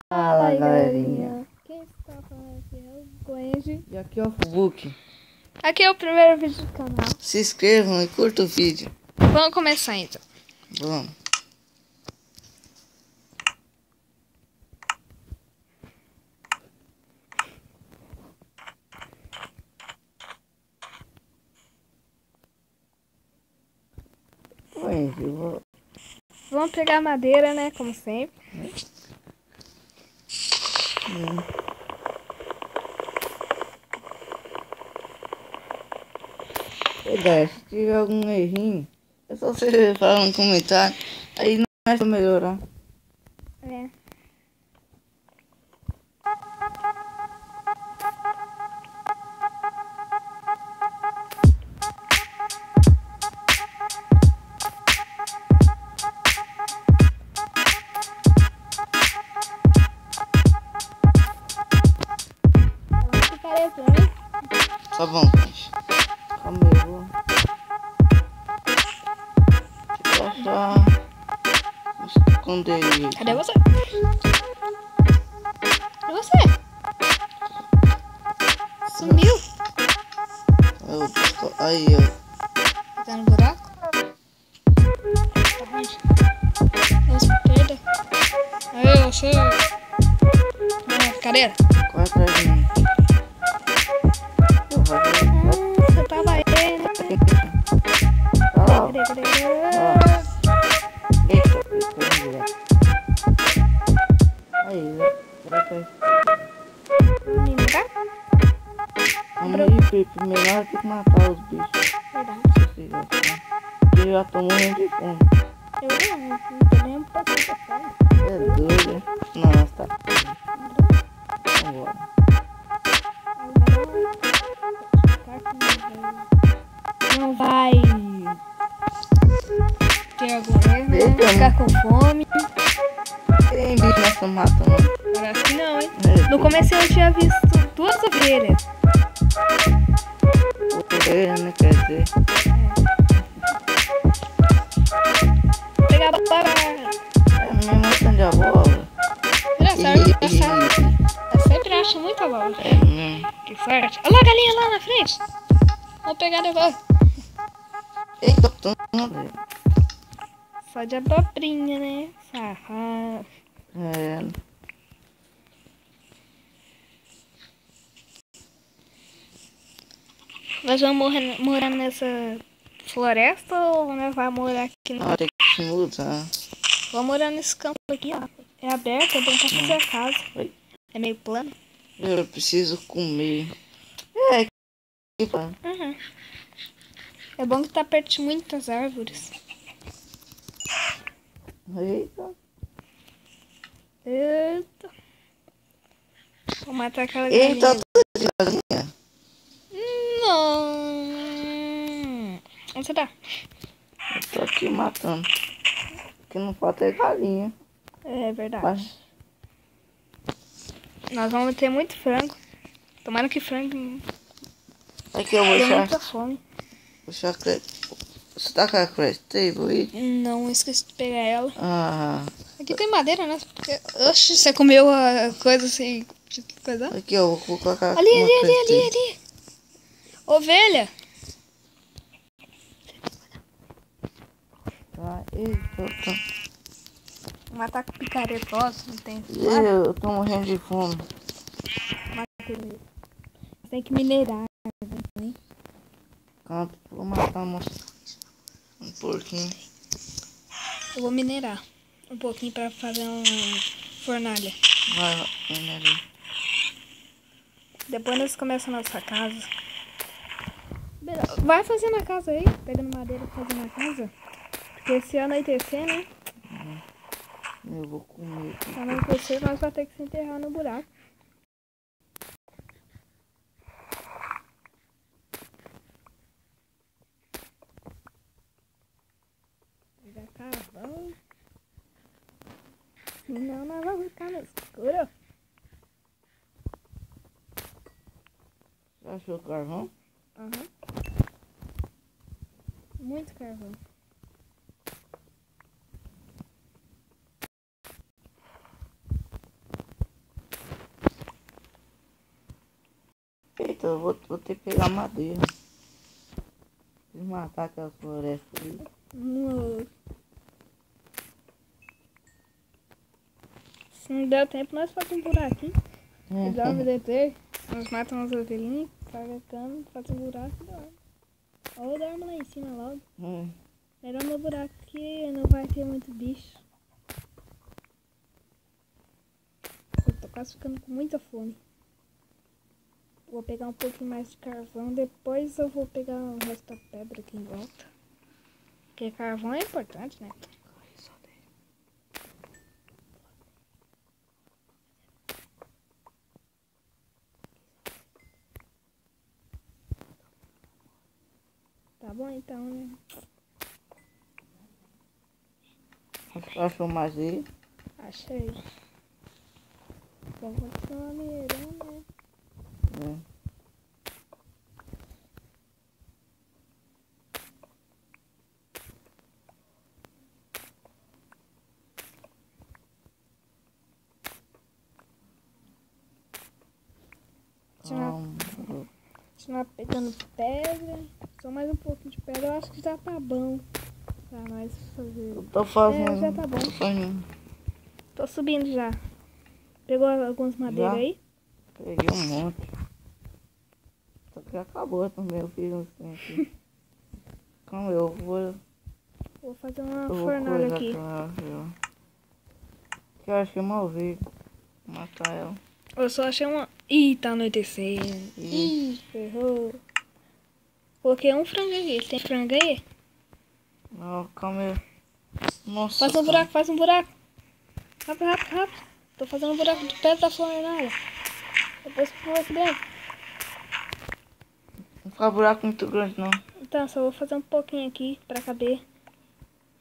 Fala galerinha, quem está falando aqui é o Gwendy. E aqui é o Fubuki. Aqui é o primeiro vídeo do canal. Se inscrevam e curtam o vídeo. Vamos começar então. Vamos. Vamos pegar madeira, né, como sempre. Galera, se tiver algum errinho, é só você falar no comentário. Aí nós vamos melhorar. É. Tá bom, gente. Calma aí, eu vou. Deixa eu achar. Esconder ele. Cadê você? Cadê você? Sumiu? Aí, ó. Tá no buraco? Nossa, perda. Aí, você. Cadeira. Corre atrás de mim. Você tava aí, né? Cadê? Aí, vai atrás. Menino, tá? Vamos aí, Pepe. Melhor tem que matar os bichos. Verdade. Eu já tô morrendo de fome. Eu não tô nem um pouquinho de fome. É doido. Nossa, tá. Vambora. Não vai ter algum erro, né? Ficar com fome. Tem bicho nessa mata, mano. Parece que não, hein? No começo eu tinha visto 2 ovelhas. Ovelha, né? Quer dizer. Pegar a bola. É mesmo mostrando a bola. Engraçado, eu sempre acho muita bola. É mesmo. Que sorte. Olha lá a galinha lá na frente. Vou pegar depois. Eita, velho. Só de abobrinha, né? Safado. É. Nós vamos morar nessa floresta ou nós vamos morar aqui no... Ah, tem que se mudar. Vamos morar nesse campo aqui, ó. É aberto, é bom pra fazer a casa. Oi. É meio plano. Eu preciso comer. É, que pá. Uhum. É bom que tá perto de muitas árvores. Eita. Eita. Vou matar aquela galinha. Eita, de galinha. Não. Onde você tá? Eu tô aqui matando. O que não falta é galinha. É verdade. Mas, Nós vamos ter muito frango. Tomara que frango aqui eu vou dê deixar. muita fome. Você tá com a Crash Table aí? Não, esqueci de pegar ela. Ah. Aqui tem madeira, né? Oxe, você comeu a coisa sem coisa? Aqui eu vou colocar. Ali. Ovelha. Tá, eita, tá. Matar com picaretosa, não tem. Eu tô morrendo de fome. Tem que minerar. Calma, vou matar um porquinho. Eu vou minerar um pouquinho pra fazer uma fornalha. Vai ali. Depois nós começamos a nossa casa. Vai fazendo a casa aí, pegando madeira pra fazer na casa. Porque se anoitecer, né? Eu vou comer. Se anoitecer, nós vamos ter que se enterrar no buraco. Pegar carvão. Senão nós vamos ficar no escuro. Achou carvão? Aham. Muito carvão. Eita, eu vou ter que pegar madeira. Preciso matar aquelas florestas ali. Se não der tempo, nós fazemos um buraquinho. Dá um VDT, nós matamos as ovelhinhas, paga a cama, faz um buraco e dorme. Ou dorme lá em cima logo. Melhor no buraco que não vai ter muito bicho. Eu tô quase ficando com muita fome. Vou pegar um pouquinho mais de carvão, depois eu vou pegar o resto da pedra aqui em volta. Porque carvão é importante, né? Tá bom então, né? Achou madeira? Achei. Vamos continuar minerando, né? Continuar pegando pedra. Só mais um pouquinho de pedra. Eu acho que já tá bom pra nós fazer. Eu tô fazendo. Já tá bom. Tô fazendo. Tô subindo já. Pegou algumas madeiras Já? aí? Peguei um monte. Só que acabou também. Eu fiz uns trem aqui. Calma, eu vou fazer uma fornalha aqui. Que eu achei uma ovelha. Vou matar ela. Eu só achei uma. Ih, tá anoitecendo. Ih, ferrou. Coloquei um frango aqui. Tem frango aí? Não, calma aí. Nossa. Faz um buraco, faz um buraco. Rápido, rápido, rápido. Tô fazendo um buraco de perto da fornalha. Depois pula aqui dentro. Não faz buraco muito grande, não. Então, só vou fazer um pouquinho aqui pra caber.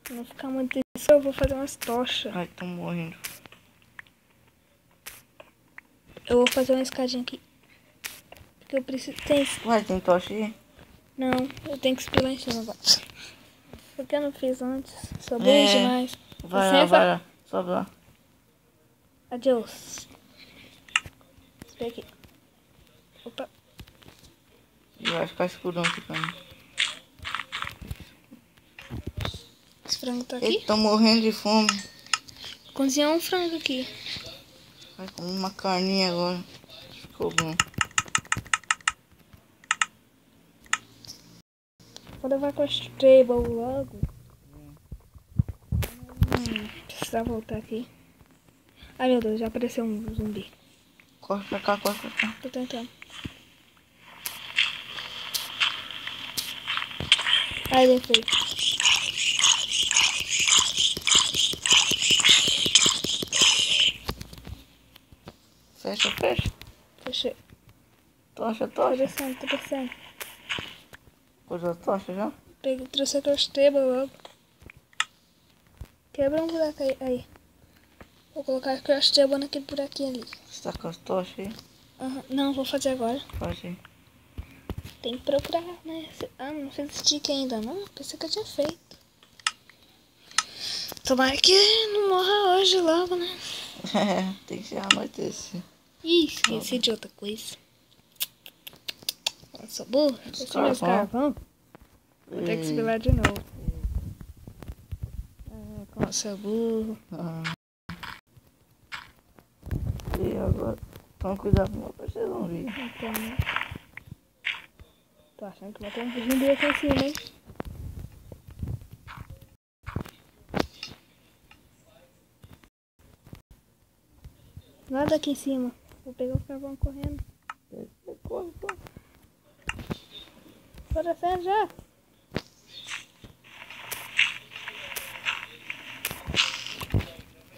Pra não ficar muito isso. Eu vou fazer umas tochas. Ai, tô morrendo. Eu vou fazer uma escadinha aqui. Porque eu preciso... Tem tocha aí? Não, eu tenho que subir lá em cima agora. Porque eu não fiz antes. Sou bem demais. Vai lá. Sobe lá. Adeus. Espera aqui. Opa. E vai ficar escurão aqui pra mim. Esse frango tá aqui? Eita, tô morrendo de fome. Cozinhar um frango aqui. Vai comer uma carninha agora. Ficou bom. Vou levar com a stable logo. Precisar voltar aqui. Ai meu Deus, já apareceu um zumbi. Corre pra cá, corre pra cá. Tô tentando. Ai, bem feito. Fecha, fecha. Fechei. Tocha, Tô tocha. descendo, tô descendo. Pôs a tocha já? Trouxe a stable logo. Quebra um buraco aí. Aí. Vou colocar a crush table naquele buraquinho ali. Você tá com as tochas aí? Não, vou fazer agora. Faz aí. Tem que procurar, né? Não fiz stick ainda não. Pensei que eu tinha feito. Tomara que não morra hoje logo, né? Tem que ser anoitecer. Ih, esqueci de outra coisa. Eu sou burro. Esqueci meus carvão. Vou ter que subir lá de novo. Como eu sou burro. E agora? Toma cuidado com pra vocês não virem. Então, né? Tô achando que vai ter um zumbi aqui em cima, hein? Nada aqui em cima. Vou pegar o carvão correndo. Corre, corre. Tô descendo já.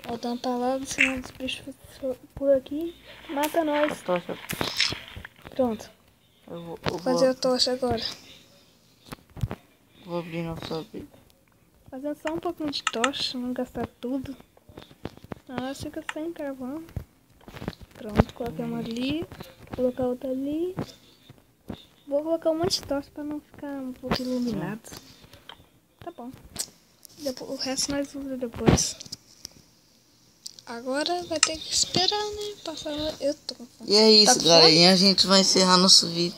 Vou tampar logo, senão os bichos por aqui mata nós. A tocha. Pronto. Eu vou Fazer a tocha agora. Vou abrir nossa vida. Fazendo só um pouquinho de tocha, não gastar tudo. Nossa, fica sem carvão. Pronto, coloquei uma ali. Vou colocar outra ali. vou colocar um monte de tosse pra não ficar um pouco iluminado. Tá bom. Depois, o resto nós usamos depois. Agora vai ter que esperar, né? Passar. Eu tô. E é isso, Tá com galerinha. A gente vai encerrar nosso vídeo.